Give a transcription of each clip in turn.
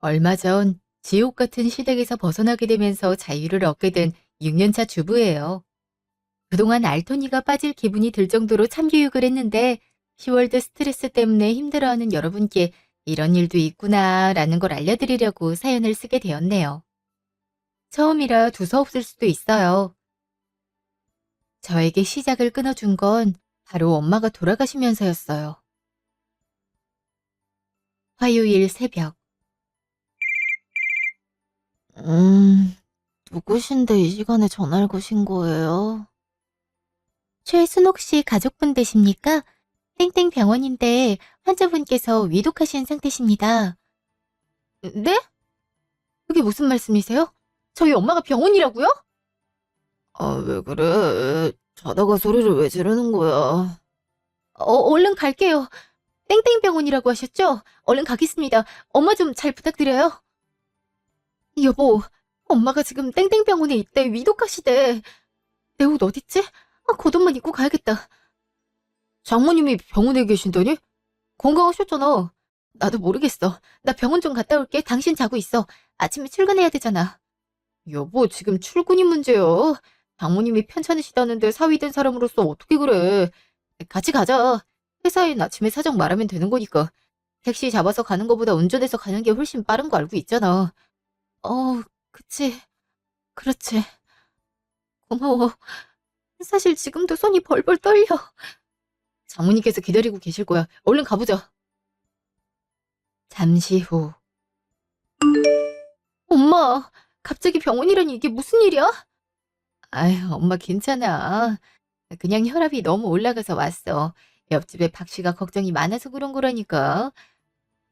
얼마 전 지옥 같은 시댁에서 벗어나게 되면서 자유를 얻게 된 6년차 주부예요. 그동안 알토니가 빠질 기분이 들 정도로 참교육을 했는데 10월드 스트레스 때문에 힘들어하는 여러분께 이런 일도 있구나라는 걸 알려드리려고 사연을 쓰게 되었네요. 처음이라 두서없을 수도 있어요. 저에게 시작을 끊어준 건 바로 엄마가 돌아가시면서였어요. 화요일 새벽. 누구신데 이 시간에 전화를 거신 거예요? 최순옥 씨 가족분 되십니까? 땡땡 병원인데 환자분께서 위독하신 상태십니다. 네? 그게 무슨 말씀이세요? 저희 엄마가 병원이라고요? 아, 왜 그래? 자다가 소리를 왜 지르는 거야? 얼른 갈게요. 땡땡 병원이라고 하셨죠? 얼른 가겠습니다. 엄마 좀 잘 부탁드려요. 여보, 엄마가 지금 땡땡 병원에 있대. 위독하시대. 내 옷 어딨지? 겉옷만 입고 가야겠다. 장모님이 병원에 계신다니? 건강하셨잖아. 나도 모르겠어. 나 병원 좀 갔다 올게. 당신 자고 있어. 아침에 출근해야 되잖아. 여보, 지금 출근이 문제야. 장모님이 편찮으시다는데 사위 된 사람으로서 어떻게 그래. 같이 가자. 회사엔 아침에 사정 말하면 되는 거니까. 택시 잡아서 가는 거보다 운전해서 가는 게 훨씬 빠른 거 알고 있잖아. 그치. 그렇지. 고마워. 사실 지금도 손이 벌벌 떨려. 장모님께서 기다리고 계실 거야. 얼른 가보자. 잠시 후. 엄마, 갑자기 병원이라니 이게 무슨 일이야? 아휴, 엄마 괜찮아. 그냥 혈압이 너무 올라가서 왔어. 옆집에 박 씨가 걱정이 많아서 그런 거라니까.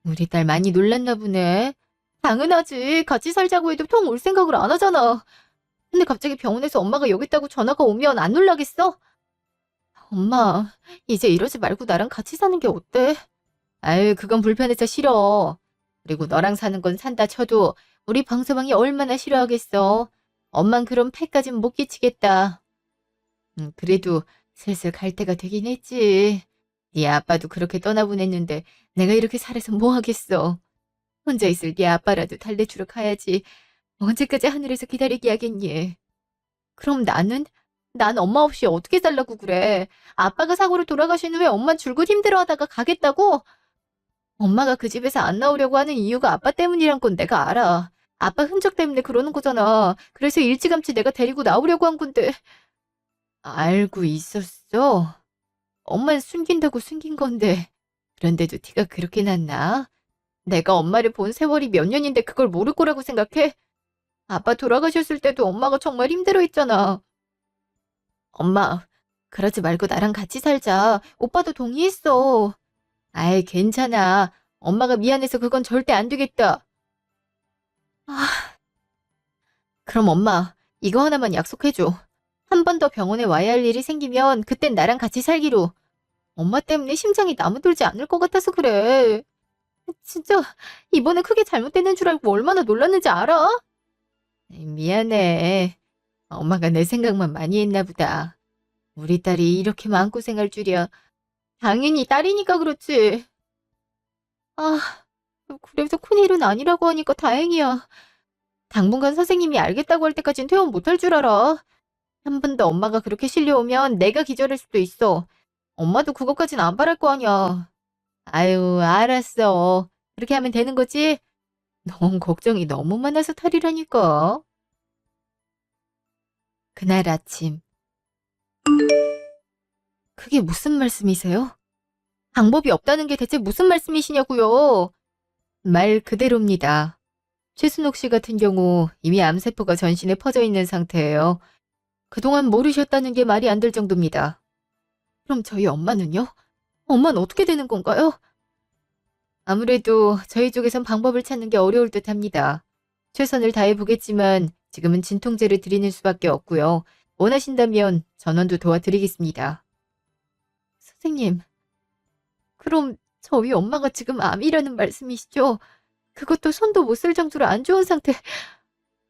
우리 딸 많이 놀랐나 보네. 당연하지. 같이 살자고 해도 통 올 생각을 안 하잖아. 근데 갑자기 병원에서 엄마가 여기 있다고 전화가 오면 안 놀라겠어? 엄마, 이제 이러지 말고 나랑 같이 사는 게 어때? 아유, 그건 불편해서 싫어. 그리고 너랑 사는 건 산다 쳐도 우리 방서방이 얼마나 싫어하겠어. 엄만 그런 패까진 못 끼치겠다. 그래도 슬슬 갈 때가 되긴 했지. 네 아빠도 그렇게 떠나보냈는데 내가 이렇게 살아서 뭐 하겠어. 혼자 있을 네 아빠라도 달래주러 가야지. 언제까지 하늘에서 기다리게 하겠니? 그럼 나는? 난 엄마 없이 어떻게 살라고 그래. 아빠가 사고로 돌아가신 후에 엄만 줄곧 힘들어하다가 가겠다고? 엄마가 그 집에서 안 나오려고 하는 이유가 아빠 때문이란 건 내가 알아. 아빠 흔적 때문에 그러는 거잖아. 그래서 일찌감치 내가 데리고 나오려고 한 건데. 알고 있었어? 엄만 숨긴다고 숨긴 건데. 그런데도 티가 그렇게 났나? 내가 엄마를 본 세월이 몇 년인데 그걸 모를 거라고 생각해? 아빠 돌아가셨을 때도 엄마가 정말 힘들어했잖아. 엄마, 그러지 말고 나랑 같이 살자. 오빠도 동의했어. 아이, 괜찮아. 엄마가 미안해서 그건 절대 안 되겠다. 아, 그럼 엄마, 이거 하나만 약속해줘. 한 번 더 병원에 와야 할 일이 생기면 그땐 나랑 같이 살기로. 엄마 때문에 심장이 나무들지 않을 것 같아서 그래. 진짜 이번에 크게 잘못되는 줄 알고 얼마나 놀랐는지 알아? 미안해. 엄마가 내 생각만 많이 했나 보다. 우리 딸이 이렇게 마음고생할 줄이야. 당연히 딸이니까 그렇지. 아, 그래도 큰일은 아니라고 하니까 다행이야. 당분간 선생님이 알겠다고 할 때까진 퇴원 못할 줄 알아. 한 번 더 엄마가 그렇게 실려오면 내가 기절할 수도 있어. 엄마도 그것까진 안 바랄 거 아니야. 아유, 알았어. 그렇게 하면 되는 거지? 넌 걱정이 너무 많아서 탈이라니까. 그날 아침. 그게 무슨 말씀이세요? 방법이 없다는 게 대체 무슨 말씀이시냐고요? 말 그대로입니다. 최순옥 씨 같은 경우 이미 암세포가 전신에 퍼져 있는 상태예요. 그동안 모르셨다는 게 말이 안 될 정도입니다. 그럼 저희 엄마는요? 엄마는 어떻게 되는 건가요? 아무래도 저희 쪽에선 방법을 찾는 게 어려울 듯 합니다. 최선을 다해 보겠지만 지금은 진통제를 드리는 수밖에 없고요. 원하신다면 전원도 도와드리겠습니다. 선생님, 그럼 저희 엄마가 지금 암이라는 말씀이시죠? 그것도 손도 못 쓸 정도로 안 좋은 상태.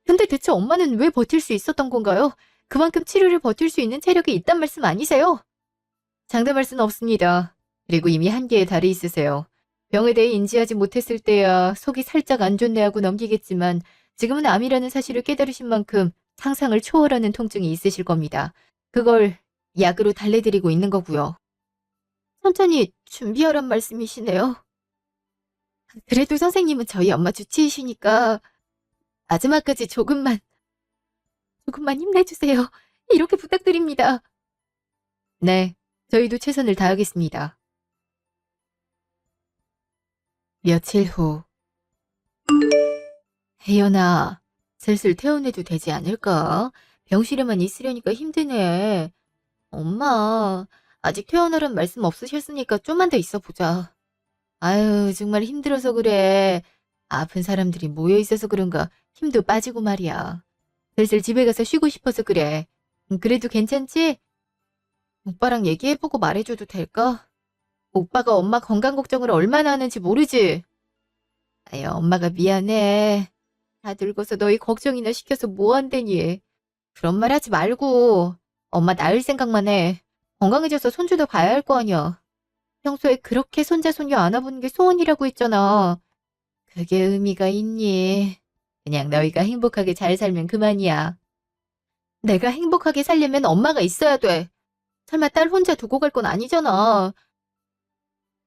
근데 대체 엄마는 왜 버틸 수 있었던 건가요? 그만큼 치료를 버틸 수 있는 체력이 있단 말씀 아니세요? 장담할 수는 없습니다. 그리고 이미 한계에 달해 있으세요. 병에 대해 인지하지 못했을 때야 속이 살짝 안 좋네 하고 넘기겠지만 지금은 암이라는 사실을 깨달으신 만큼 상상을 초월하는 통증이 있으실 겁니다. 그걸 약으로 달래드리고 있는 거고요. 천천히 준비하란 말씀이시네요. 그래도 선생님은 저희 엄마 주치의시니까 마지막까지 조금만 힘내주세요. 이렇게 부탁드립니다. 네, 저희도 최선을 다하겠습니다. 며칠 후, 혜연아, 슬슬 퇴원해도 되지 않을까? 병실에만 있으려니까 힘드네. 엄마, 아직 퇴원하란 말씀 없으셨으니까 좀만 더 있어 보자. 아유, 정말 힘들어서 그래. 아픈 사람들이 모여 있어서 그런가 힘도 빠지고 말이야. 슬슬 집에 가서 쉬고 싶어서 그래. 그래도 괜찮지? 오빠랑 얘기해보고 말해줘도 될까? 오빠가 엄마 건강 걱정을 얼마나 하는지 모르지? 아유, 엄마가 미안해. 다 늙어서 너희 걱정이나 시켜서 뭐 한대니. 그런 말 하지 말고. 엄마 나을 생각만 해. 건강해져서 손주도 봐야 할 거 아니야. 평소에 그렇게 손자 손녀 안아보는 게 소원이라고 했잖아. 그게 의미가 있니? 그냥 너희가 행복하게 잘 살면 그만이야. 내가 행복하게 살려면 엄마가 있어야 돼. 설마 딸 혼자 두고 갈 건 아니잖아.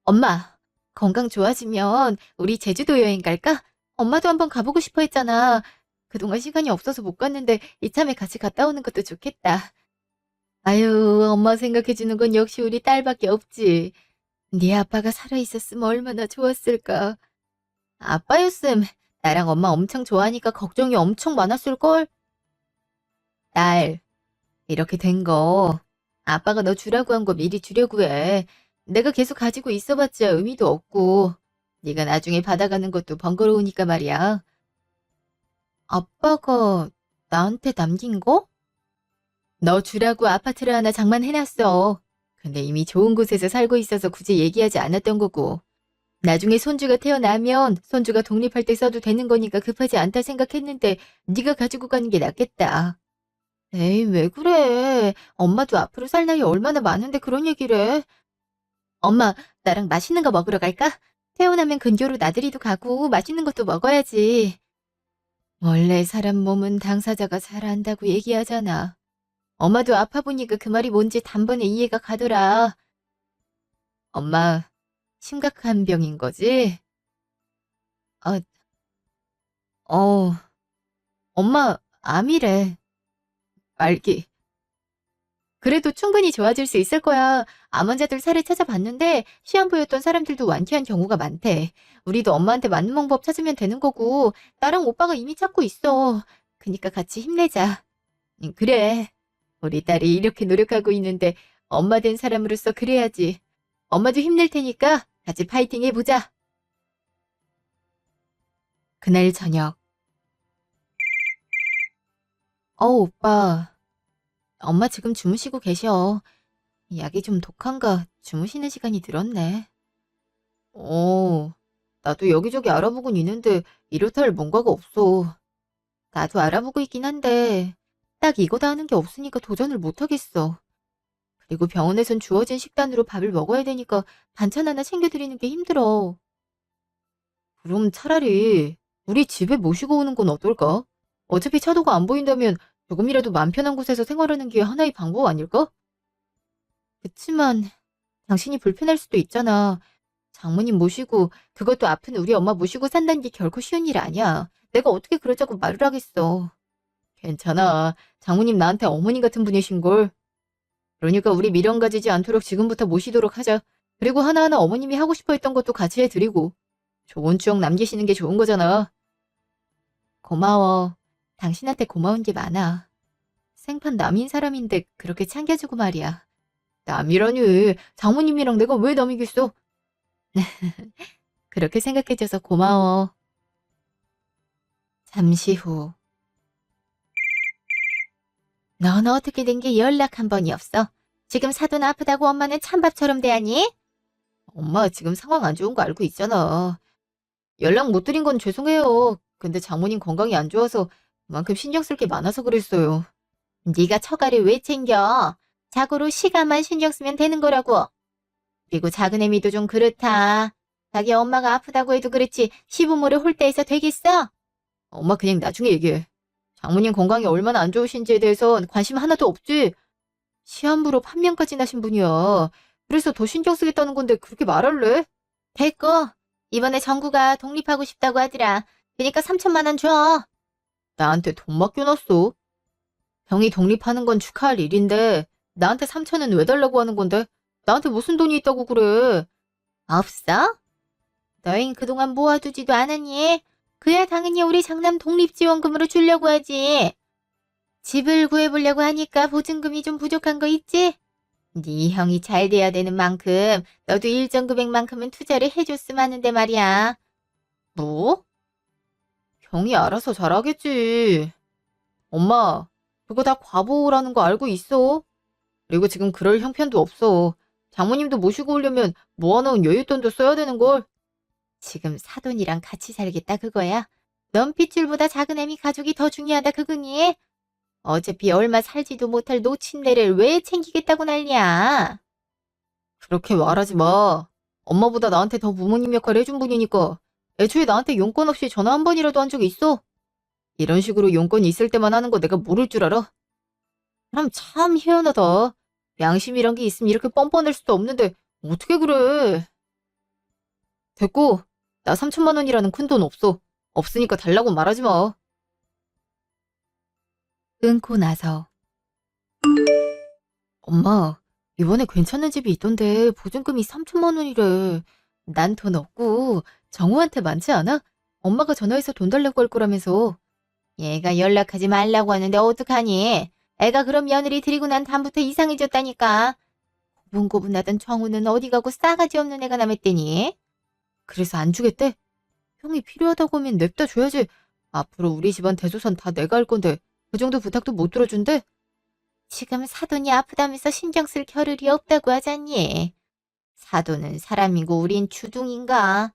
엄마, 건강 좋아지면 우리 제주도 여행 갈까? 엄마도 한번 가보고 싶어 했잖아. 그동안 시간이 없어서 못 갔는데 이참에 같이 갔다 오는 것도 좋겠다. 아유, 엄마 생각해주는 건 역시 우리 딸밖에 없지. 네 아빠가 살아있었으면 얼마나 좋았을까. 아빠였음 나랑 엄마 엄청 좋아하니까 걱정이 엄청 많았을걸? 딸, 이렇게 된 거 아빠가 너 주라고 한 거 미리 주려고 해. 내가 계속 가지고 있어봤자 의미도 없고 네가 나중에 받아가는 것도 번거로우니까 말이야. 아빠가 나한테 남긴 거? 너 주라고 아파트를 하나 장만해놨어. 근데 이미 좋은 곳에서 살고 있어서 굳이 얘기하지 않았던 거고. 나중에 손주가 태어나면 손주가 독립할 때 써도 되는 거니까 급하지 않다 생각했는데 네가 가지고 가는 게 낫겠다. 에이, 왜 그래? 엄마도 앞으로 살 나이 얼마나 많은데 그런 얘기를 해? 엄마, 나랑 맛있는 거 먹으러 갈까? 태어나면 근교로 나들이도 가고 맛있는 것도 먹어야지. 원래 사람 몸은 당사자가 잘 안다고 얘기하잖아. 엄마도 아파 보니까 그 말이 뭔지 단번에 이해가 가더라. 엄마, 심각한 병인 거지? 아, 어, 엄마, 암이래. 말기. 그래도 충분히 좋아질 수 있을 거야. 암 환자들 사례 찾아봤는데 시한부였던 사람들도 완쾌한 경우가 많대. 우리도 엄마한테 맞는 방법 찾으면 되는 거고 나랑 오빠가 이미 찾고 있어. 그니까 같이 힘내자. 그래. 우리 딸이 이렇게 노력하고 있는데 엄마 된 사람으로서 그래야지. 엄마도 힘낼 테니까 같이 파이팅 해보자. 그날 저녁. 오빠. 엄마 지금 주무시고 계셔. 약이 좀 독한가 주무시는 시간이 들었네. 나도 여기저기 알아보곤 있는데 이렇다 할 뭔가가 없어. 나도 알아보고 있긴 한데 딱 이거다 하는 게 없으니까 도전을 못 하겠어. 그리고 병원에선 주어진 식단으로 밥을 먹어야 되니까 반찬 하나 챙겨드리는 게 힘들어. 그럼 차라리 우리 집에 모시고 오는 건 어떨까? 어차피 차도가 안 보인다면 조금이라도 맘 편한 곳에서 생활하는 게 하나의 방법 아닐까? 그치만 당신이 불편할 수도 있잖아. 장모님 모시고 그것도 아픈 우리 엄마 모시고 산다는 게 결코 쉬운 일 아니야. 내가 어떻게 그러자고 말을 하겠어. 괜찮아. 장모님 나한테 어머니 같은 분이신걸. 그러니까 우리 미련 가지지 않도록 지금부터 모시도록 하자. 그리고 하나하나 어머님이 하고 싶어 했던 것도 같이 해드리고. 좋은 추억 남기시는 게 좋은 거잖아. 고마워. 당신한테 고마운 게 많아. 생판 남인 사람인데 그렇게 챙겨주고 말이야. 남이라니. 장모님이랑 내가 왜 남이겠어? 그렇게 생각해줘서 고마워. 잠시 후. 넌 어떻게 된 게 연락 한 번이 없어? 지금 사돈 아프다고 엄마는 찬밥처럼 대하니? 엄마 지금 상황 안 좋은 거 알고 있잖아. 연락 못 드린 건 죄송해요. 근데 장모님 건강이 안 좋아서 그만큼 신경 쓸 게 많아서 그랬어요. 네가 처가를 왜 챙겨? 자고로 시간만 신경 쓰면 되는 거라고. 그리고 작은 애미도 좀 그렇다. 자기 엄마가 아프다고 해도 그렇지 시부모를 홀대해서 되겠어? 엄마 그냥 나중에 얘기해. 장모님 건강이 얼마나 안 좋으신지에 대해선 관심 하나도 없지. 시한부로 판명까지 나신 분이야. 그래서 더 신경 쓰겠다는 건데 그렇게 말할래? 됐고. 이번에 정구가 독립하고 싶다고 하더라. 그니까 3천만 원 줘. 나한테 돈 맡겨놨어. 병이 독립하는 건 축하할 일인데 나한테 3천은 왜 달라고 하는 건데? 나한테 무슨 돈이 있다고 그래? 없어? 너흰 그동안 모아두지도 않았니? 그야 당연히 우리 장남 독립지원금으로 주려고 하지. 집을 구해보려고 하니까 보증금이 좀 부족한 거 있지? 네 형이 잘 돼야 되는 만큼 너도 일정 금액만큼은 투자를 해줬으면 하는데 말이야. 뭐? 형이 알아서 잘하겠지. 엄마, 그거 다 과보라는 거 알고 있어? 그리고 지금 그럴 형편도 없어. 장모님도 모시고 오려면 모아놓은 여윳돈도 써야 되는걸. 지금 사돈이랑 같이 살겠다 그거야? 넌 핏줄보다 작은 애미 가족이 더 중요하다 그거니? 어차피 얼마 살지도 못할 노친네를 왜 챙기겠다고 난리야? 그렇게 말하지 마. 엄마보다 나한테 더 부모님 역할을 해준 분이니까. 애초에 나한테 용건 없이 전화 한 번이라도 한 적이 있어? 이런 식으로 용건이 있을 때만 하는 거 내가 모를 줄 알아? 그럼 참 희한하다. 양심이란 게 있으면 이렇게 뻔뻔할 수도 없는데 어떻게 그래? 됐고, 나 3천만 원이라는 큰 돈 없어. 없으니까 달라고 말하지 마. 끊고 나서 엄마, 이번에 괜찮은 집이 있던데 보증금이 3천만 원이래. 난 돈 없고 정우한테 많지 않아? 엄마가 전화해서 돈 달라고 할 거라면서. 얘가 연락하지 말라고 하는데 어떡하니? 애가 그럼 며느리 데리고 난 다음부터 이상해졌다니까. 고분고분하던 정우는 어디 가고 싸가지 없는 애가 남았대니? 그래서 안 주겠대? 형이 필요하다고 하면 냅다 줘야지. 앞으로 우리 집안 대조선 다 내가 할 건데 그 정도 부탁도 못 들어준대? 지금 사돈이 아프다면서 신경 쓸 겨를이 없다고 하잖니. 사돈은 사람이고 우린 주둥인가?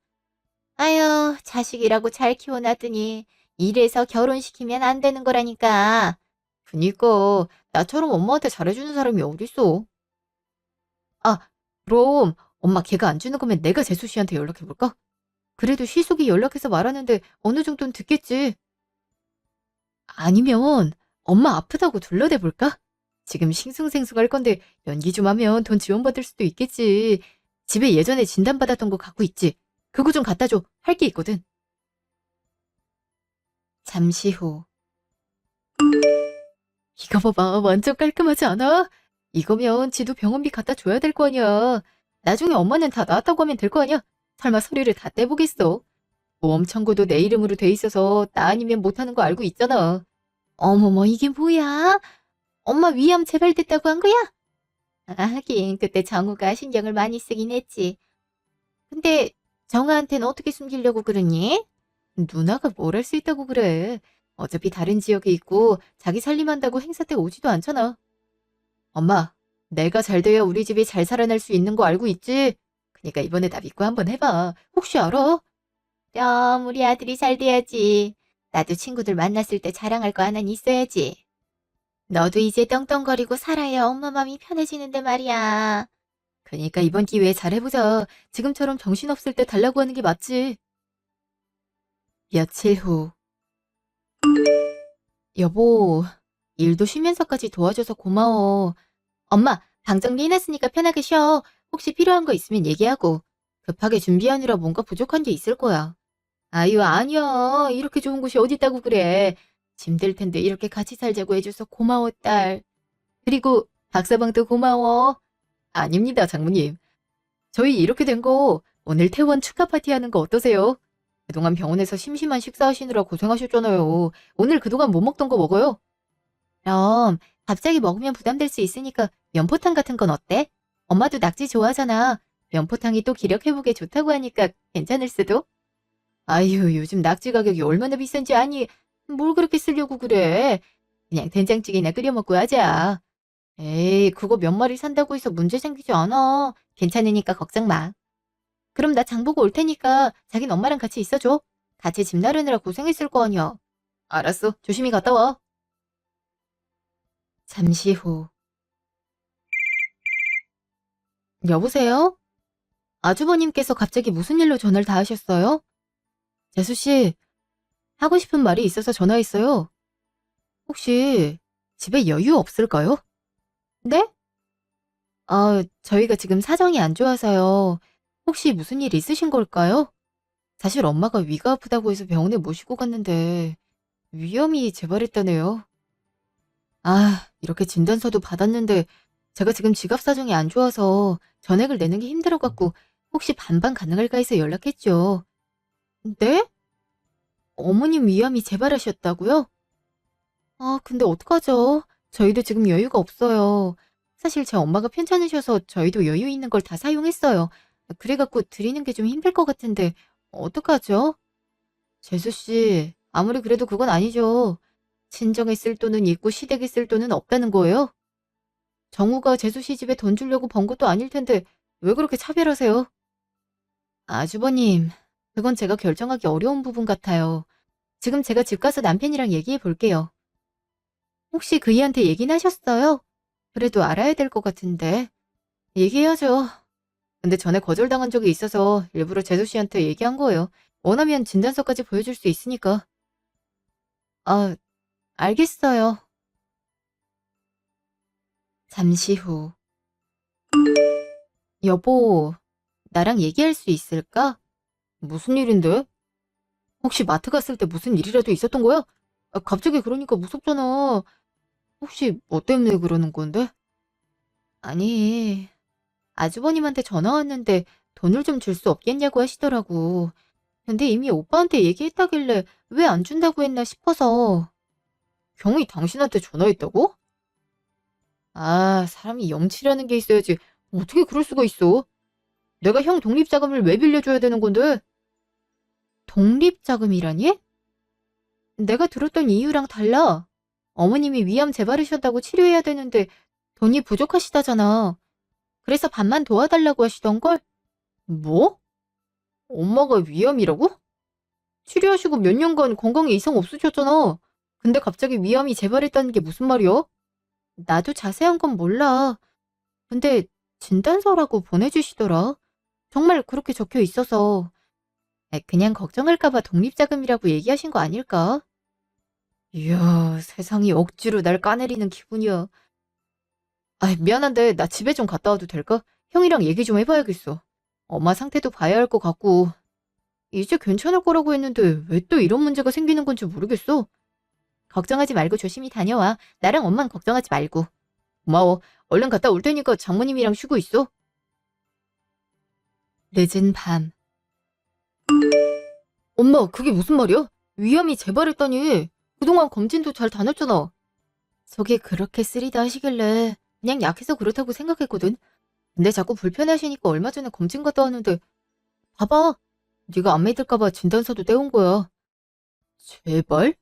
아유, 자식이라고 잘 키워놨더니 이래서 결혼시키면 안 되는 거라니까. 그니까 나처럼 엄마한테 잘해주는 사람이 어딨어. 아, 그럼 엄마 걔가 안 주는 거면 내가 재수 씨한테 연락해볼까? 그래도 시숙이 연락해서 말하는데 어느 정도는 듣겠지. 아니면 엄마 아프다고 둘러대볼까? 지금 싱숭생숭할 건데 연기 좀 하면 돈 지원받을 수도 있겠지. 집에 예전에 진단받았던 거 갖고 있지. 그거 좀 갖다 줘. 할 게 있거든. 잠시 후. 이거 봐봐. 완전 깔끔하지 않아? 이거면 지도 병원비 갖다 줘야 될 거 아니야. 나중에 엄마는 다 나았다고 하면 될 거 아니야? 설마 서류를 다 떼보겠어? 보험 청구도 내 이름으로 돼 있어서 나 아니면 못하는 거 알고 있잖아. 어머머, 이게 뭐야? 엄마 위암 재발됐다고 한 거야? 아, 하긴 그때 정우가 신경을 많이 쓰긴 했지. 근데 정아한테는 어떻게 숨기려고 그러니? 누나가 뭘 할 수 있다고 그래. 어차피 다른 지역에 있고 자기 살림한다고 행사 때 오지도 않잖아. 엄마, 내가 잘 돼야 우리 집이 잘 살아날 수 있는 거 알고 있지? 그니까 이번에 나 믿고 한번 해봐. 혹시 알아? 그럼 우리 아들이 잘 돼야지. 나도 친구들 만났을 때 자랑할 거 하나는 있어야지. 너도 이제 떵떵거리고 살아야 엄마 마음이 편해지는데 말이야. 그니까 이번 기회에 잘해보자. 지금처럼 정신없을 때 달라고 하는 게 맞지. 며칠 후. 여보, 일도 쉬면서까지 도와줘서 고마워. 엄마, 방 정리해놨으니까 편하게 쉬어. 혹시 필요한 거 있으면 얘기하고. 급하게 준비하느라 뭔가 부족한 게 있을 거야. 아유, 아니야. 이렇게 좋은 곳이 어딨다고 그래. 짐들 텐데 이렇게 같이 살자고 해줘서 고마워, 딸. 그리고 박사방도 고마워. 아닙니다, 장모님. 저희 이렇게 된 거 오늘 퇴원 축하 파티 하는 거 어떠세요? 그동안 병원에서 심심한 식사하시느라 고생하셨잖아요. 오늘 그동안 못 먹던 거 먹어요? 그럼 갑자기 먹으면 부담될 수 있으니까 면포탕 같은 건 어때? 엄마도 낙지 좋아하잖아. 면포탕이 또 기력회복에 좋다고 하니까 괜찮을 수도? 아유, 요즘 낙지 가격이 얼마나 비싼지 아니? 뭘 그렇게 쓰려고 그래? 그냥 된장찌개나 끓여 먹고 하자. 에이, 그거 몇 마리 산다고 해서 문제 생기지 않아. 괜찮으니까 걱정 마. 그럼 나 장 보고 올 테니까 자긴 엄마랑 같이 있어줘. 같이 집 나르느라 고생했을 거 아니야. 알았어. 조심히 갔다 와. 잠시 후. 여보세요? 아주버님께서 갑자기 무슨 일로 전화를 다 하셨어요? 재수 씨, 하고 싶은 말이 있어서 전화했어요. 혹시 집에 여유 없을까요? 네? 저희가 지금 사정이 안 좋아서요. 혹시 무슨 일 있으신 걸까요? 사실 엄마가 위가 아프다고 해서 병원에 모시고 갔는데 위염이 재발했다네요. 이렇게 진단서도 받았는데 제가 지금 지갑 사정이 안 좋아서 전액을 내는 게 힘들어갖고 혹시 반반 가능할까 해서 연락했죠. 네? 어머님 위암이 재발하셨다고요? 근데 어떡하죠? 저희도 지금 여유가 없어요. 사실 제 엄마가 편찮으셔서 저희도 여유 있는 걸 다 사용했어요. 그래갖고 드리는 게 좀 힘들 것 같은데 어떡하죠? 재수 씨, 아무리 그래도 그건 아니죠. 친정에 쓸 돈은 있고 시댁에 쓸 돈은 없다는 거예요? 정우가 재수 씨 집에 돈 주려고 번 것도 아닐 텐데 왜 그렇게 차별하세요? 아주버님, 그건 제가 결정하기 어려운 부분 같아요. 지금 제가 집 가서 남편이랑 얘기해 볼게요. 혹시 그이한테 얘기는 하셨어요? 그래도 알아야 될 것 같은데. 얘기해야죠. 근데 전에 거절당한 적이 있어서 일부러 재수 씨한테 얘기한 거예요. 원하면 진단서까지 보여줄 수 있으니까. 아, 알겠어요. 잠시 후. 여보, 나랑 얘기할 수 있을까? 무슨 일인데? 혹시 마트 갔을 때 무슨 일이라도 있었던 거야? 갑자기 그러니까 무섭잖아. 혹시 뭐 때문에 그러는 건데? 아니, 아주버님한테 전화 왔는데 돈을 좀 줄 수 없겠냐고 하시더라고. 근데 이미 오빠한테 얘기했다길래 왜 안 준다고 했나 싶어서. 경이 당신한테 전화했다고? 사람이 염치라는 게 있어야지. 어떻게 그럴 수가 있어? 내가 형 독립자금을 왜 빌려줘야 되는 건데? 독립자금이라니? 내가 들었던 이유랑 달라. 어머님이 위암 재발이셨다고 치료해야 되는데 돈이 부족하시다잖아. 그래서 반만 도와달라고 하시던걸? 뭐? 엄마가 위암이라고? 치료하시고 몇 년간 건강에 이상 없으셨잖아. 근데 갑자기 위암이 재발했다는 게 무슨 말이야? 나도 자세한 건 몰라. 근데 진단서라고 보내주시더라. 정말 그렇게 적혀 있어서. 그냥 걱정할까봐 독립자금이라고 얘기하신 거 아닐까? 이야, 세상이 억지로 날 까내리는 기분이야. 미안한데 나 집에 좀 갔다 와도 될까? 형이랑 얘기 좀 해봐야겠어. 엄마 상태도 봐야 할 것 같고. 이제 괜찮을 거라고 했는데 왜 또 이런 문제가 생기는 건지 모르겠어. 걱정하지 말고 조심히 다녀와. 나랑 엄만 걱정하지 말고. 고마워. 얼른 갔다 올 테니까 장모님이랑 쉬고 있어. 늦은 밤. 엄마, 그게 무슨 말이야? 위암이 재발했다니. 그동안 검진도 잘 다녔잖아. 속이 그렇게 쓰리다 하시길래 그냥 약해서 그렇다고 생각했거든. 근데 자꾸 불편해하시니까 얼마 전에 검진 갔다 왔는데 봐봐. 네가 안 믿을까 봐 진단서도 떼온 거야. 제발?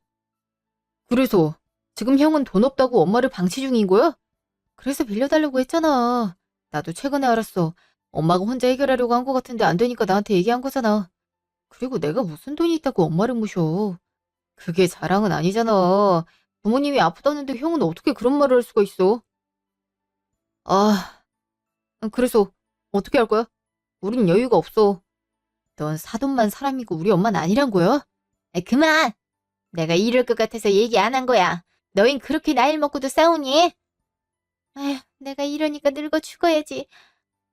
그래서 지금 형은 돈 없다고 엄마를 방치 중인 거야? 그래서 빌려달라고 했잖아. 나도 최근에 알았어. 엄마가 혼자 해결하려고 한 것 같은데 안 되니까 나한테 얘기한 거잖아. 그리고 내가 무슨 돈이 있다고 엄마를 모셔. 그게 자랑은 아니잖아. 부모님이 아프다는데 형은 어떻게 그런 말을 할 수가 있어? 아, 그래서 어떻게 할 거야? 우린 여유가 없어. 넌 사돈만 사람이고 우리 엄마는 아니란 거야? 그만! 내가 이럴 것 같아서 얘기 안 한 거야. 너흰 그렇게 나이를 먹고도 싸우니? 아휴, 내가 이러니까 늙어 죽어야지.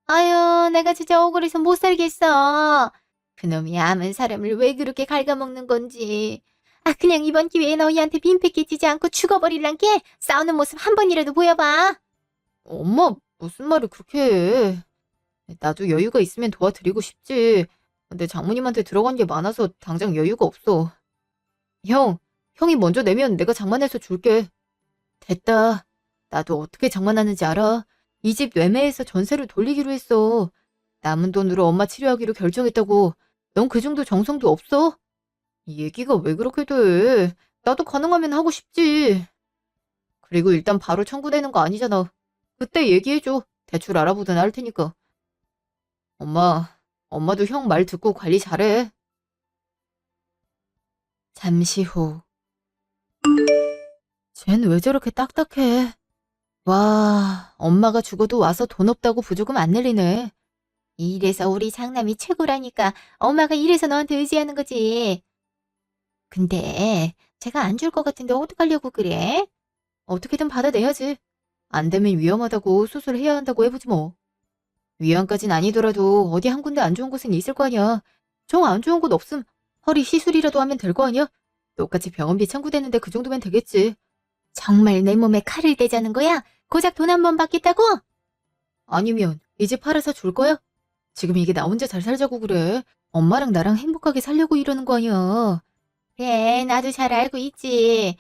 아유, 내가 진짜 억울해서 못 살겠어. 그놈이 암은 사람을 왜 그렇게 갉아먹는 건지. 그냥 이번 기회에 너희한테 민폐 끼치지 않고 죽어버릴란 게 싸우는 모습 한 번이라도 보여봐. 엄마, 무슨 말을 그렇게 해. 나도 여유가 있으면 도와드리고 싶지. 근데 장모님한테 들어간 게 많아서 당장 여유가 없어. 형이 먼저 내면 내가 장만해서 줄게. 됐다. 나도 어떻게 장만하는지 알아. 이 집 매매해서 전세를 돌리기로 했어. 남은 돈으로 엄마 치료하기로 결정했다고. 넌 그 정도 정성도 없어? 이 얘기가 왜 그렇게 돼? 나도 가능하면 하고 싶지. 그리고 일단 바로 청구되는 거 아니잖아. 그때 얘기해줘. 대출 알아보든 할 테니까. 엄마도 형 말 듣고 관리 잘해. 잠시 후. 쟨 왜 저렇게 딱딱해? 와, 엄마가 죽어도 와서 돈 없다고 부조금 안 내리네. 이래서 우리 장남이 최고라니까 엄마가 이래서 너한테 의지하는 거지. 근데 제가 안 줄 것 같은데 어떡하려고 그래? 어떻게든 받아내야지. 안 되면 위험하다고 수술해야 한다고 해보지 뭐. 위암까진 아니더라도 어디 한 군데 안 좋은 곳은 있을 거 아니야. 정 안 좋은 곳 없음 허리 시술이라도 하면 될 거 아니야? 똑같이 병원비 청구되는데 그 정도면 되겠지. 정말 내 몸에 칼을 대자는 거야? 고작 돈 한 번 받겠다고? 아니면 이 집 팔아서 줄 거야? 지금 이게 나 혼자 잘 살자고 그래. 엄마랑 나랑 행복하게 살려고 이러는 거 아니야. 그래, 나도 잘 알고 있지.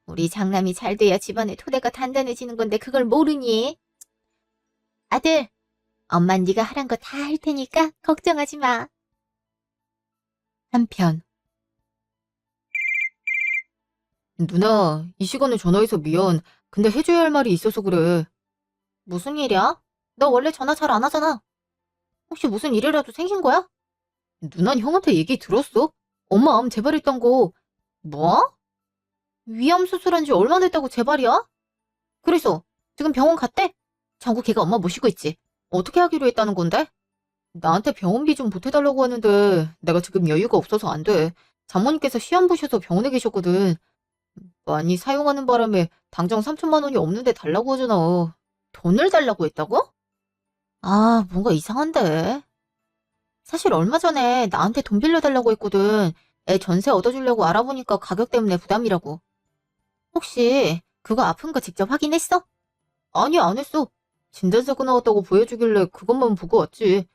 우리 장남이 잘 돼야 집안의 토대가 단단해지는 건데 그걸 모르니? 아들, 엄만 네가 하란 거 다 할 테니까 걱정하지 마. 한편 누나, 이 시간에 전화해서 미안. 근데 해줘야 할 말이 있어서 그래. 무슨 일이야? 너 원래 전화 잘 안 하잖아. 혹시 무슨 일이라도 생긴 거야? 누난 형한테 얘기 들었어? 엄마 암 재발했던 거. 뭐? 위암 수술한 지 얼마 됐다고 재발이야? 그래서 지금 병원 갔대? 자고 걔가 엄마 모시고 있지. 어떻게 하기로 했다는 건데? 나한테 병원비 좀 보태달라고 하는데 내가 지금 여유가 없어서 안 돼. 장모님께서 시험 보셔서 병원에 계셨거든. 많이 사용하는 바람에 당장 3천만 원이 없는데 달라고 하잖아. 돈을 달라고 했다고? 아, 뭔가 이상한데. 사실 얼마 전에 나한테 돈 빌려달라고 했거든. 애 전세 얻어주려고 알아보니까 가격 때문에 부담이라고. 혹시 그거 아픈 거 직접 확인했어? 아니, 안 했어. 진단서가 나왔다고 보여주길래 그것만 보고 왔지.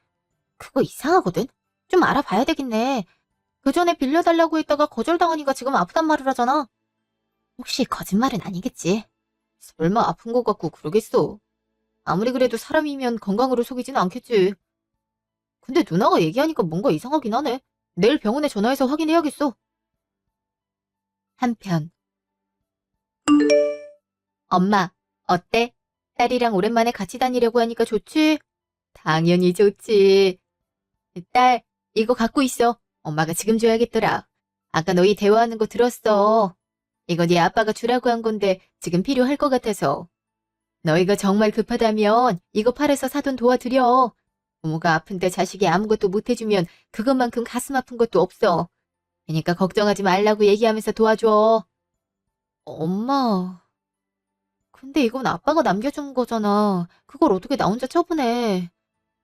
그거 이상하거든? 좀 알아봐야 되겠네. 그 전에 빌려달라고 했다가 거절당하니까 지금 아프단 말을 하잖아. 혹시 거짓말은 아니겠지? 설마 아픈 것 같고 그러겠어. 아무리 그래도 사람이면 건강으로 속이진 않겠지. 근데 누나가 얘기하니까 뭔가 이상하긴 하네. 내일 병원에 전화해서 확인해야겠어. 한편 엄마, 어때? 딸이랑 오랜만에 같이 다니려고 하니까 좋지? 당연히 좋지. 딸, 이거 갖고 있어. 엄마가 지금 줘야겠더라. 아까 너희 대화하는 거 들었어. 이거 네 아빠가 주라고 한 건데 지금 필요할 것 같아서. 너희가 정말 급하다면 이거 팔아서 사돈 도와드려. 부모가 아픈데 자식이 아무것도 못 해주면 그것만큼 가슴 아픈 것도 없어. 그러니까 걱정하지 말라고 얘기하면서 도와줘. 엄마, 근데 이건 아빠가 남겨준 거잖아. 그걸 어떻게 나 혼자 처분해.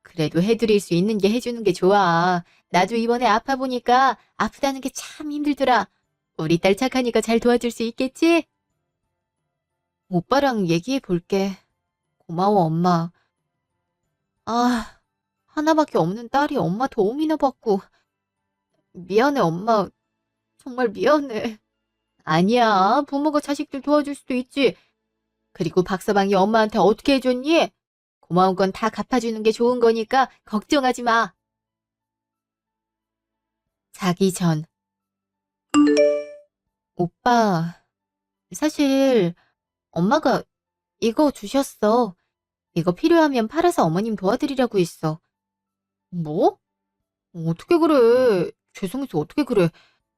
그래도 해드릴 수 있는 게 해주는 게 좋아. 나도 이번에 아파 보니까 아프다는 게 참 힘들더라. 우리 딸 착하니까 잘 도와줄 수 있겠지? 오빠랑 얘기해 볼게. 고마워, 엄마. 아, 하나밖에 없는 딸이 엄마 도움이나 받고. 미안해, 엄마. 정말 미안해. 아니야, 부모가 자식들 도와줄 수도 있지. 그리고 박서방이 엄마한테 어떻게 해줬니? 고마운 건 다 갚아주는 게 좋은 거니까 걱정하지 마. 자기 전. 오빠, 사실 엄마가 이거 주셨어. 이거 필요하면 팔아서 어머님 도와드리라고 했어. 뭐? 어떻게 그래? 죄송해서 어떻게 그래?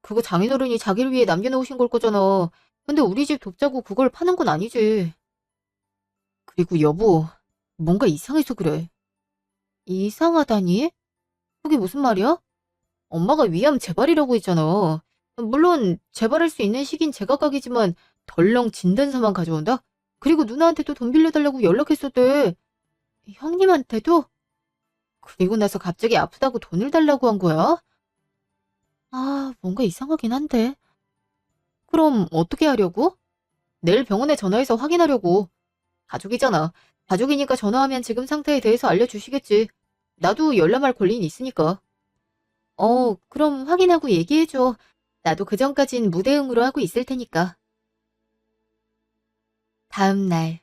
그거 장인어른이 자기를 위해 남겨놓으신 걸 거잖아. 근데 우리 집 돕자고 그걸 파는 건 아니지. 그리고 여보, 뭔가 이상해서 그래. 이상하다니? 그게 무슨 말이야? 엄마가 위암 재발이라고 했잖아. 물론 재발할 수 있는 시긴 제각각이지만 덜렁 진단서만 가져온다? 그리고 누나한테도 돈 빌려달라고 연락했었대. 형님한테도? 그리고 나서 갑자기 아프다고 돈을 달라고 한 거야? 아, 뭔가 이상하긴 한데. 그럼 어떻게 하려고? 내일 병원에 전화해서 확인하려고. 가족이잖아. 가족이니까 전화하면 지금 상태에 대해서 알려주시겠지. 나도 열람할 권리는 있으니까. 그럼 확인하고 얘기해줘. 나도 그 전까진 무대응으로 하고 있을 테니까. 다음 날.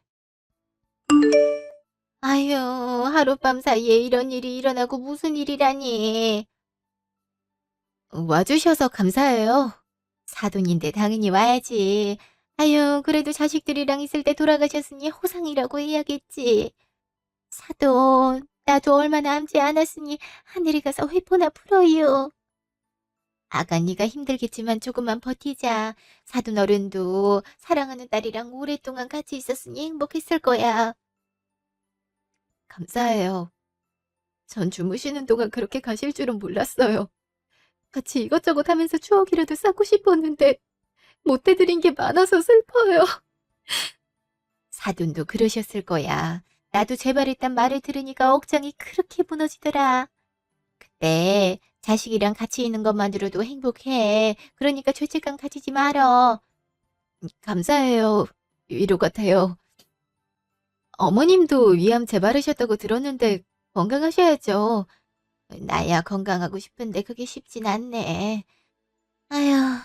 아유, 하룻밤 사이에 이런 일이 일어나고 무슨 일이라니. 와주셔서 감사해요. 사돈인데 당연히 와야지. 아유, 그래도 자식들이랑 있을 때 돌아가셨으니 호상이라고 해야겠지. 사돈, 나도 얼마 남지 않았으니 하늘에 가서 회포나 풀어요. 아가 네가 힘들겠지만 조금만 버티자. 사돈 어른도 사랑하는 딸이랑 오랫동안 같이 있었으니 행복했을 거야. 감사해요. 전 주무시는 동안 그렇게 가실 줄은 몰랐어요. 같이 이것저것 하면서 추억이라도 쌓고 싶었는데 못 해드린 게 많아서 슬퍼요. 사돈도 그러셨을 거야. 나도 재발했단 말을 들으니까 억장이 그렇게 무너지더라. 그때 자식이랑 같이 있는 것만으로도 행복해. 그러니까 죄책감 가지지 말어. 감사해요. 위로가 돼요. 어머님도 위암 재발하셨다고 들었는데 건강하셔야죠. 나야 건강하고 싶은데 그게 쉽진 않네. 아휴,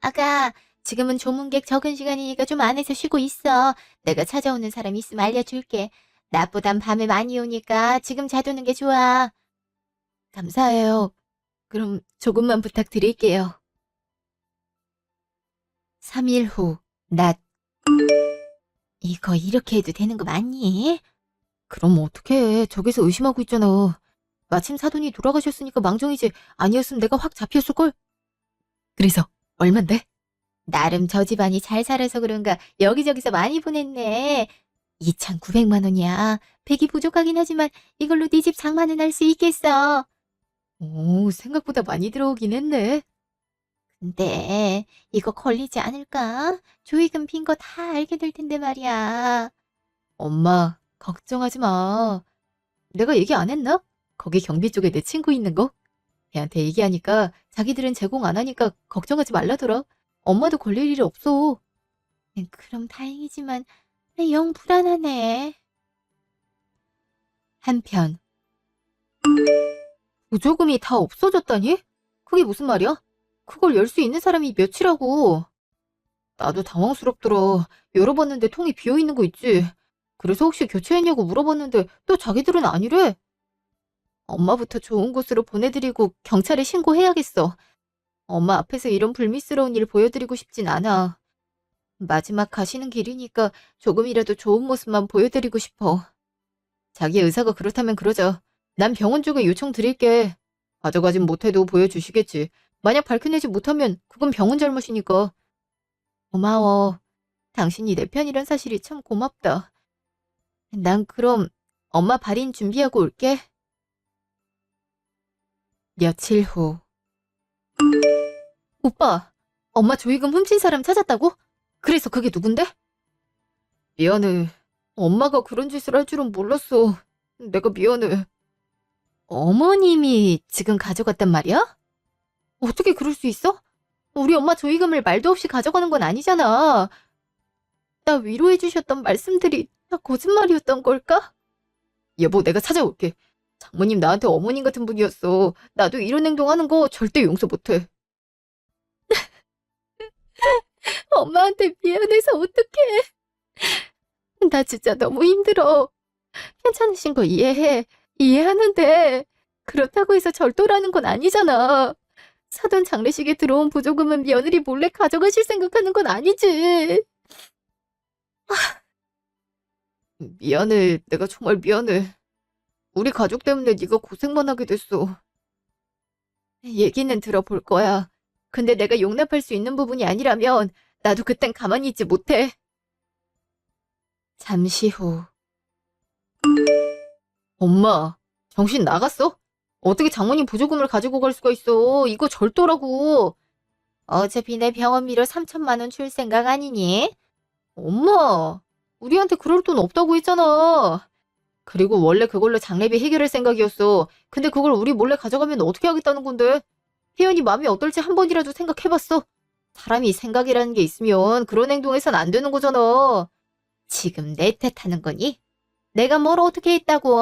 아가, 지금은 조문객 적은 시간이니까 좀 안에서 쉬고 있어. 내가 찾아오는 사람 있으면 알려줄게. 낮보단 밤에 많이 오니까 지금 자두는 게 좋아. 감사해요. 그럼 조금만 부탁드릴게요. 3일 후, 낮. 이거 이렇게 해도 되는 거 맞니? 그럼 어떡해. 저기서 의심하고 있잖아. 마침 사돈이 돌아가셨으니까 망정이지. 아니었으면 내가 확 잡혔을걸? 그래서 얼만데? 나름 저 집안이 잘 살아서 그런가 여기저기서 많이 보냈네. 2,900만 원이야. 100이 부족하긴 하지만 이걸로 네 집 장만은 할 수 있겠어. 오, 생각보다 많이 들어오긴 했네. 근데 이거 걸리지 않을까? 조익금 빈 거 다 알게 될 텐데 말이야. 엄마, 걱정하지 마. 내가 얘기 안 했나? 거기 경비 쪽에 내 친구 있는 거? 걔한테 얘기하니까 자기들은 제공 안 하니까 걱정하지 말라더라. 엄마도 걸릴 일 없어. 그럼 다행이지만 영 불안하네. 한편 보조금이 다 없어졌다니? 그게 무슨 말이야? 그걸 열 수 있는 사람이 몇이라고. 나도 당황스럽더라. 열어봤는데 통이 비어있는 거 있지. 그래서 혹시 교체했냐고 물어봤는데 또 자기들은 아니래. 엄마부터 좋은 곳으로 보내드리고 경찰에 신고해야겠어. 엄마 앞에서 이런 불미스러운 일 보여드리고 싶진 않아. 마지막 가시는 길이니까 조금이라도 좋은 모습만 보여드리고 싶어. 자기 의사가 그렇다면 그러자. 난 병원 쪽에 요청 드릴게. 가져가진 못해도 보여주시겠지. 만약 밝혀내지 못하면 그건 병원 잘못이니까. 고마워. 당신이 내 편이란 사실이 참 고맙다. 난 그럼 엄마 발인 준비하고 올게. 며칠 후. 오빠, 엄마 조의금 훔친 사람 찾았다고? 그래서 그게 누군데? 미안해. 엄마가 그런 짓을 할 줄은 몰랐어. 내가 미안해. 어머님이 지금 가져갔단 말이야? 어떻게 그럴 수 있어? 우리 엄마 조의금을 말도 없이 가져가는 건 아니잖아. 나 위로해 주셨던 말씀들이 다 거짓말이었던 걸까? 여보, 내가 찾아올게. 장모님 나한테 어머님 같은 분이었어. 나도 이런 행동하는 거 절대 용서 못해. 엄마한테 미안해서 어떡해. 나 진짜 너무 힘들어. 괜찮으신 거 이해해. 이해하는데 그렇다고 해서 절도라는 건 아니잖아. 사돈 장례식에 들어온 보조금은 며느리 몰래 가져가실 생각하는 건 아니지. 미안해. 내가 정말 미안해. 우리 가족 때문에 네가 고생만 하게 됐어. 얘기는 들어볼 거야. 근데 내가 용납할 수 있는 부분이 아니라면 나도 그땐 가만히 있지 못해. 잠시 후. 엄마, 정신 나갔어? 어떻게 장모님 보조금을 가지고 갈 수가 있어? 이거 절도라고. 어차피 내 병원비로 3천만 원 줄 생각 아니니? 엄마, 우리한테 그럴 돈 없다고 했잖아. 그리고 원래 그걸로 장례비 해결할 생각이었어. 근데 그걸 우리 몰래 가져가면 어떻게 하겠다는 건데? 혜연이 마음이 어떨지 한 번이라도 생각해봤어? 사람이 생각이라는 게 있으면 그런 행동해선 안 되는 거잖아. 지금 내 탓하는 거니? 내가 뭘 어떻게 했다고?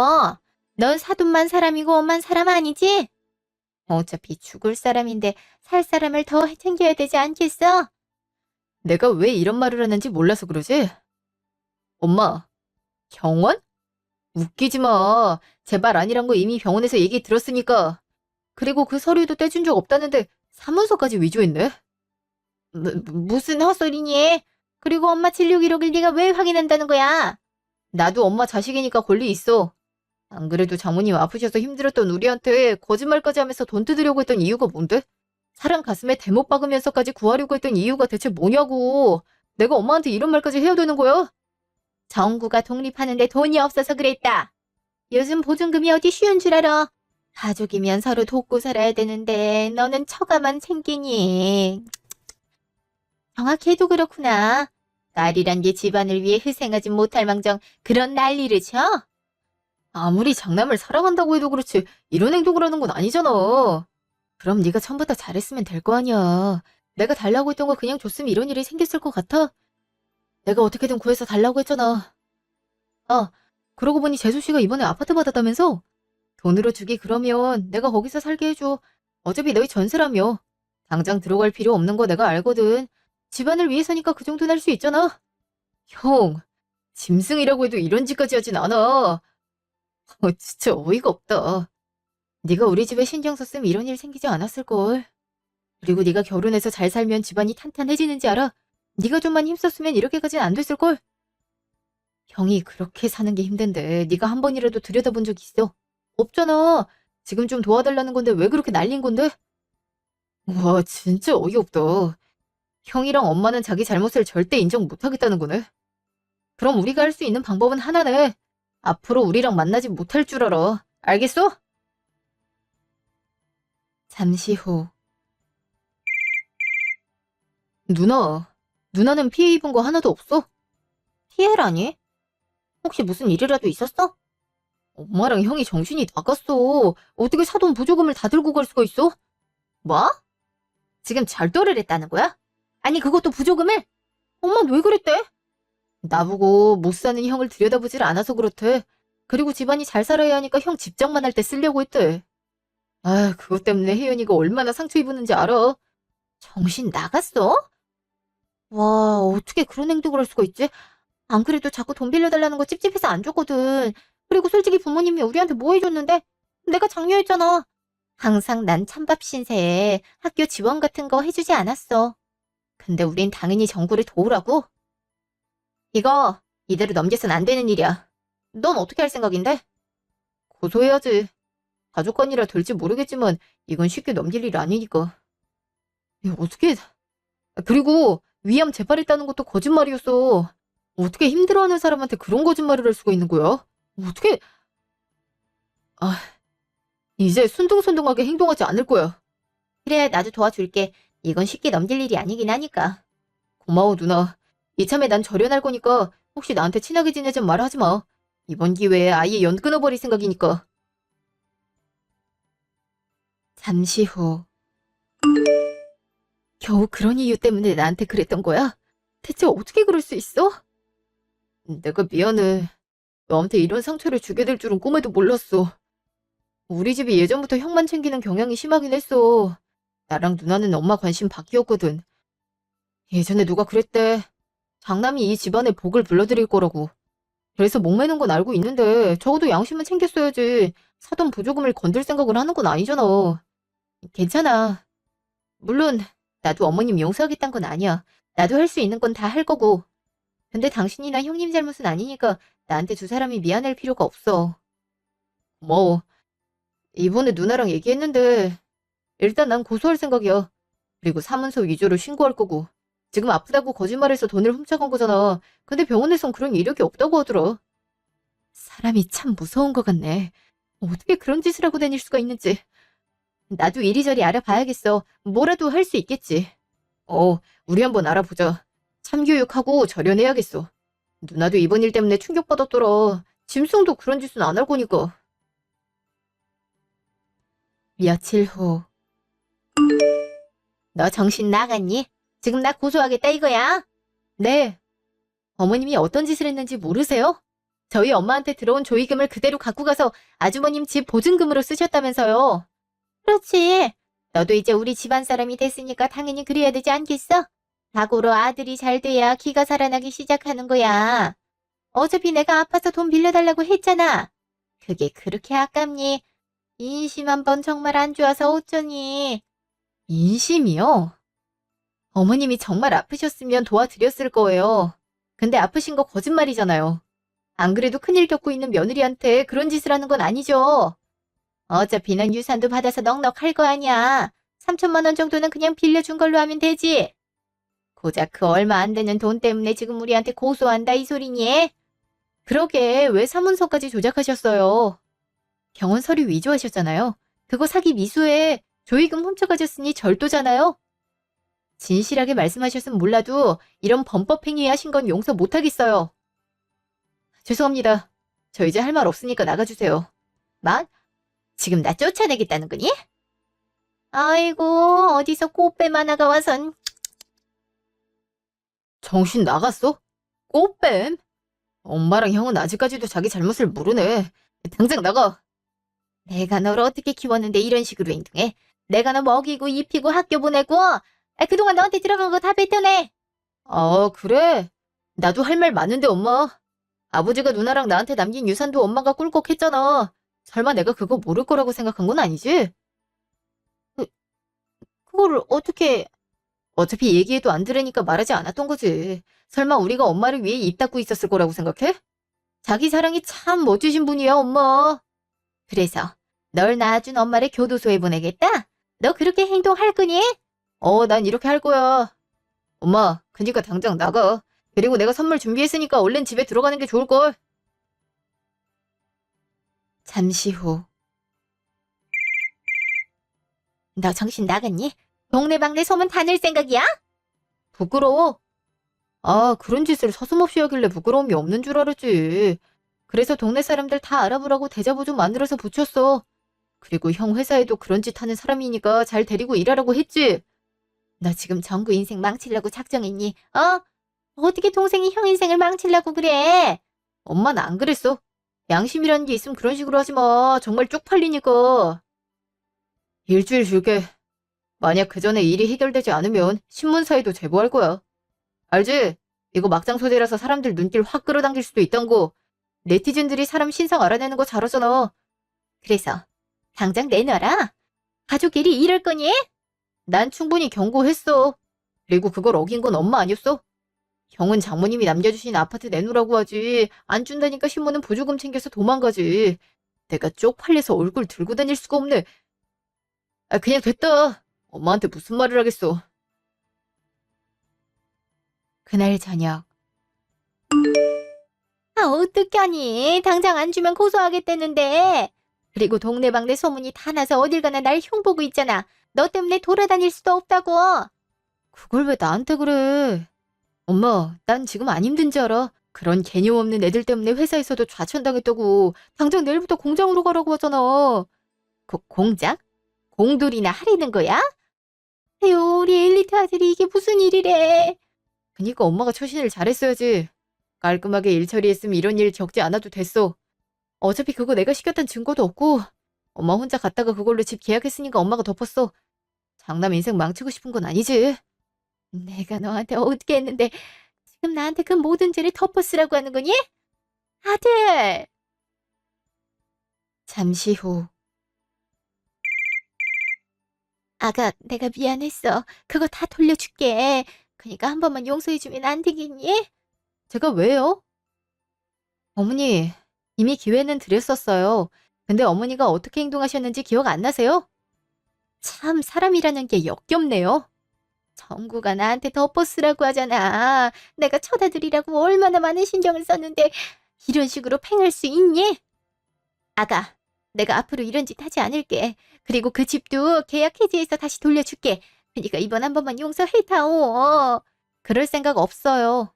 넌 사돈만 사람이고 엄만 사람 아니지? 어차피 죽을 사람인데 살 사람을 더 챙겨야 되지 않겠어? 내가 왜 이런 말을 하는지 몰라서 그러지? 엄마, 병원? 웃기지 마. 제발 아니란 거 이미 병원에서 얘기 들었으니까. 그리고 그 서류도 떼준 적 없다는데 사문서까지 위조했네? 무슨 헛소리니? 그리고 엄마 진료 기록을 네가 왜 확인한다는 거야? 나도 엄마 자식이니까 권리 있어. 안 그래도 장모님 아프셔서 힘들었던 우리한테 거짓말까지 하면서 돈 뜯으려고 했던 이유가 뭔데? 사람 가슴에 대못 박으면서까지 구하려고 했던 이유가 대체 뭐냐고. 내가 엄마한테 이런 말까지 해야 되는 거야? 정구가 독립하는데 돈이 없어서 그랬다. 요즘 보증금이 어디 쉬운 줄 알아? 가족이면 서로 돕고 살아야 되는데 너는 처가만 챙기니. 정확해도 그렇구나. 딸이란 게 집안을 위해 희생하지 못할 망정 그런 난리를 쳐? 아무리 장남을 사랑한다고 해도 그렇지 이런 행동을 하는 건 아니잖아. 그럼 네가 처음부터 잘했으면 될 거 아니야. 내가 달라고 했던 거 그냥 줬으면 이런 일이 생겼을 것 같아? 내가 어떻게든 구해서 달라고 했잖아. 아, 그러고 보니 재수 씨가 이번에 아파트 받았다면서? 돈으로 주기 그러면 내가 거기서 살게 해줘. 어차피 너희 전세라며. 당장 들어갈 필요 없는 거 내가 알거든. 집안을 위해서니까 그 정도는 할 수 있잖아. 형, 짐승이라고 해도 이런 짓까지 하진 않아. 진짜 어이가 없다. 네가 우리 집에 신경 썼으면 이런 일 생기지 않았을걸. 그리고 네가 결혼해서 잘 살면 집안이 탄탄해지는지 알아? 네가 좀만 힘썼으면 이렇게까지는 안 됐을걸. 형이 그렇게 사는 게 힘든데 네가 한 번이라도 들여다본 적 있어? 없잖아. 지금 좀 도와달라는 건데 왜 그렇게 날린 건데? 와, 진짜 어이없다. 형이랑 엄마는 자기 잘못을 절대 인정 못하겠다는 거네. 그럼 우리가 할 수 있는 방법은 하나네. 앞으로 우리랑 만나지 못할 줄 알아. 알겠어? 잠시 후. 누나는 피해 입은 거 하나도 없어? 피해라니? 혹시 무슨 일이라도 있었어? 엄마랑 형이 정신이 나갔어. 어떻게 사돈 보조금을 다 들고 갈 수가 있어? 뭐? 지금 절도를 했다는 거야? 아니 그것도 부조금을? 엄만 왜 그랬대? 나보고 못 사는 형을 들여다보질 않아서 그렇대. 그리고 집안이 잘 살아야 하니까 형 집장만 할 때 쓰려고 했대. 아, 그것 때문에 혜연이가 얼마나 상처 입었는지 알아? 정신 나갔어? 와, 어떻게 그런 행동을 할 수가 있지? 안 그래도 자꾸 돈 빌려달라는 거 찝찝해서 안 줬거든. 그리고 솔직히 부모님이 우리한테 뭐 해줬는데? 내가 장려했잖아. 항상 난 찬밥 신세에 학교 지원 같은 거 해주지 않았어. 근데 우린 당연히 정구를 도우라고? 이거 이대로 넘겨선 안 되는 일이야. 넌 어떻게 할 생각인데? 고소해야지. 가족 간이라 될지 모르겠지만 이건 쉽게 넘길 일 아니니까. 이거 어떻게... 그리고 위암 재발했다는 것도 거짓말이었어. 어떻게 힘들어하는 사람한테 그런 거짓말을 할 수가 있는 거야? 어떻게... 아, 이제 순둥순둥하게 행동하지 않을 거야. 그래, 나도 도와줄게. 이건 쉽게 넘길 일이 아니긴 하니까. 고마워, 누나. 이참에 난 절연할 거니까 혹시 나한테 친하게 지내자 말하지 마. 이번 기회에 아예 연 끊어버릴 생각이니까. 잠시 후. 겨우 그런 이유 때문에 나한테 그랬던 거야? 대체 어떻게 그럴 수 있어? 내가 미안해. 너한테 이런 상처를 주게 될 줄은 꿈에도 몰랐어. 우리 집이 예전부터 형만 챙기는 경향이 심하긴 했어. 나랑 누나는 엄마 관심 밖이었거든. 예전에 누가 그랬대. 장남이 이 집안의 복을 불러들일 거라고. 그래서 목매는 건 알고 있는데 적어도 양심은 챙겼어야지. 사돈 보조금을 건들 생각을 하는 건 아니잖아. 괜찮아. 물론 나도 어머님 용서하겠다는 건 아니야. 나도 할 수 있는 건 다 할 거고. 근데 당신이나 형님 잘못은 아니니까 나한테 두 사람이 미안할 필요가 없어. 뭐 이번에 누나랑 얘기했는데 일단 난 고소할 생각이야. 그리고 사문서 위조로 신고할 거고. 지금 아프다고 거짓말해서 돈을 훔쳐간 거잖아. 근데 병원에선 그런 이력이 없다고 하더라. 사람이 참 무서운 것 같네. 어떻게 그런 짓을 하고 다닐 수가 있는지. 나도 이리저리 알아봐야겠어. 뭐라도 할 수 있겠지. 우리 한번 알아보자. 참교육하고 절연해야겠어. 누나도 이번 일 때문에 충격받았더라. 짐승도 그런 짓은 안 할 거니까. 며칠 후. 너 정신 나갔니? 지금 나 고소하겠다 이거야? 네. 어머님이 어떤 짓을 했는지 모르세요? 저희 엄마한테 들어온 조의금을 그대로 갖고 가서 아주버님 집 보증금으로 쓰셨다면서요. 그렇지. 너도 이제 우리 집안 사람이 됐으니까 당연히 그래야 되지 않겠어? 자고로 아들이 잘 돼야 기가 살아나기 시작하는 거야. 어차피 내가 아파서 돈 빌려달라고 했잖아. 그게 그렇게 아깝니? 인심 한 번 정말 안 좋아서 어쩌니? 인심이요? 어머님이 정말 아프셨으면 도와드렸을 거예요. 근데 아프신 거 거짓말이잖아요. 안 그래도 큰일 겪고 있는 며느리한테 그런 짓을 하는 건 아니죠. 어차피 난 유산도 받아서 넉넉할 거 아니야. 3천만 원 정도는 그냥 빌려준 걸로 하면 되지. 고작 그 얼마 안 되는 돈 때문에 지금 우리한테 고소한다 이 소리니? 그러게 왜 사문서까지 조작하셨어요? 병원 서류 위조하셨잖아요. 그거 사기 미수에 조의금 훔쳐가졌으니 절도잖아요. 진실하게 말씀하셨으면 몰라도 이런 범법 행위 하신 건 용서 못하겠어요. 죄송합니다. 저 이제 할 말 없으니까 나가주세요. 막? 지금 나 쫓아내겠다는 거니? 아이고, 어디서 꽃뱀 하나가 와선. 정신 나갔어? 꽃뱀? 엄마랑 형은 아직까지도 자기 잘못을 모르네. 당장 나가. 내가 너를 어떻게 키웠는데 이런 식으로 행동해? 내가 너 먹이고 입히고 학교 보내고 그동안 너한테 들어간 거 다 뱉어내. 아, 그래? 나도 할 말 많은데 엄마. 아버지가 누나랑 나한테 남긴 유산도 엄마가 꿀꺽 했잖아. 설마 내가 그거 모를 거라고 생각한 건 아니지? 그, 그거를 어떻게... 어차피 얘기해도 안 들으니까 말하지 않았던 거지. 설마 우리가 엄마를 위해 입 닫고 있었을 거라고 생각해? 자기 사랑이 참 멋지신 분이야, 엄마. 그래서 널 낳아준 엄마를 교도소에 보내겠다? 너 그렇게 행동할 거니? 난 이렇게 할 거야. 엄마, 그니까 당장 나가. 그리고 내가 선물 준비했으니까 얼른 집에 들어가는 게 좋을걸. 잠시 후. 너 정신 나갔니? 동네방네 소문 다 낼 생각이야? 부끄러워. 아, 그런 짓을 서슴없이 하길래 부끄러움이 없는 줄 알았지. 그래서 동네 사람들 다 알아보라고 대자보 좀 만들어서 붙였어. 그리고 형 회사에도 그런 짓 하는 사람이니까 잘 데리고 일하라고 했지. 너 지금 정구 인생 망치려고 작정했니? 어떻게 동생이 형 인생을 망치려고 그래? 엄마는 안 그랬어. 양심이라는 게 있으면 그런 식으로 하지 마. 정말 쪽팔리니까. 일주일 줄게. 만약 그 전에 일이 해결되지 않으면 신문사에도 제보할 거야. 알지? 이거 막장 소재라서 사람들 눈길 확 끌어당길 수도 있단 거. 네티즌들이 사람 신상 알아내는 거 잘하잖아. 그래서 당장 내놔라. 가족끼리 이럴 거니? 난 충분히 경고했어. 그리고 그걸 어긴 건 엄마 아니었어? 형은 장모님이 남겨주신 아파트 내놓으라고 하지. 안 준다니까 신문은 보조금 챙겨서 도망가지. 내가 쪽팔려서 얼굴 들고 다닐 수가 없네. 그냥 됐다. 엄마한테 무슨 말을 하겠어. 그날 저녁. 어떡하니. 당장 안 주면 고소하겠다는데. 그리고 동네방네 소문이 다 나서 어딜 가나 날 흉보고 있잖아. 너 때문에 돌아다닐 수도 없다고. 그걸 왜 나한테 그래. 엄마, 난 지금 안 힘든지 알아? 그런 개념 없는 애들 때문에 회사에서도 좌천당했다고. 당장 내일부터 공장으로 가라고 하잖아. 공장? 공돌이나 하리는 거야? 에휴, 우리 엘리트 아들이 이게 무슨 일이래. 그니까 엄마가 처신을 잘했어야지. 깔끔하게 일 처리했으면 이런 일 겪지 않아도 됐어. 어차피 그거 내가 시켰다는 증거도 없고 엄마 혼자 갔다가 그걸로 집 계약했으니까 엄마가 덮었어. 장남 인생 망치고 싶은 건 아니지. 내가 너한테 어떻게 했는데 지금 나한테 그 모든 죄를 덮어쓰라고 하는 거니? 아들! 잠시 후. 아가, 내가 미안했어. 그거 다 돌려줄게. 그니까 한 번만 용서해주면 안 되겠니? 제가 왜요? 어머니, 이미 기회는 드렸었어요. 근데 어머니가 어떻게 행동하셨는지 기억 안 나세요? 참 사람이라는 게 역겹네요. 정구가 나한테 덮어쓰라고 하잖아. 내가 쳐다드리라고 얼마나 많은 신경을 썼는데 이런 식으로 팽할 수 있니? 아가, 내가 앞으로 이런 짓 하지 않을게. 그리고 그 집도 계약 해지해서 다시 돌려줄게. 그러니까 이번 한 번만 용서해다오. 그럴 생각 없어요.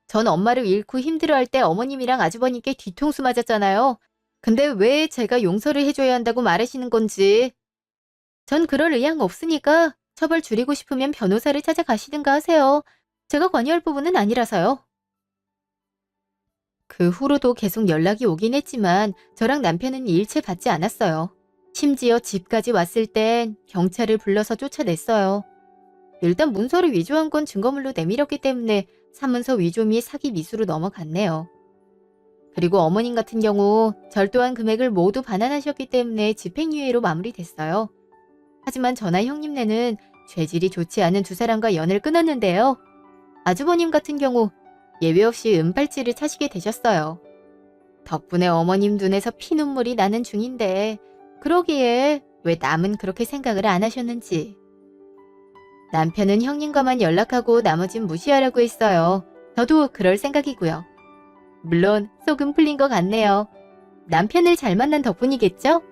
전 엄마를 잃고 힘들어할 때 어머님이랑 아주버님께 뒤통수 맞았잖아요. 근데 왜 제가 용서를 해줘야 한다고 말하시는 건지. 전 그럴 의향 없으니까 처벌 줄이고 싶으면 변호사를 찾아가시든가 하세요. 제가 관여할 부분은 아니라서요. 그 후로도 계속 연락이 오긴 했지만 저랑 남편은 일체 받지 않았어요. 심지어 집까지 왔을 땐 경찰을 불러서 쫓아냈어요. 일단 문서를 위조한 건 증거물로 내밀었기 때문에 사문서 위조 및 사기 미수로 넘어갔네요. 그리고 어머님 같은 경우 절도한 금액을 모두 반환하셨기 때문에 집행유예로 마무리됐어요. 하지만 저나 형님네는 죄질이 좋지 않은 두 사람과 연을 끊었는데요. 아주버님 같은 경우 예외 없이 은팔찌를 차시게 되셨어요. 덕분에 어머님 눈에서 피눈물이 나는 중인데 그러기에 왜 남은 그렇게 생각을 안 하셨는지. 남편은 형님과만 연락하고 나머진 무시하라고 했어요. 저도 그럴 생각이고요. 물론 속은 풀린 것 같네요. 남편을 잘 만난 덕분이겠죠?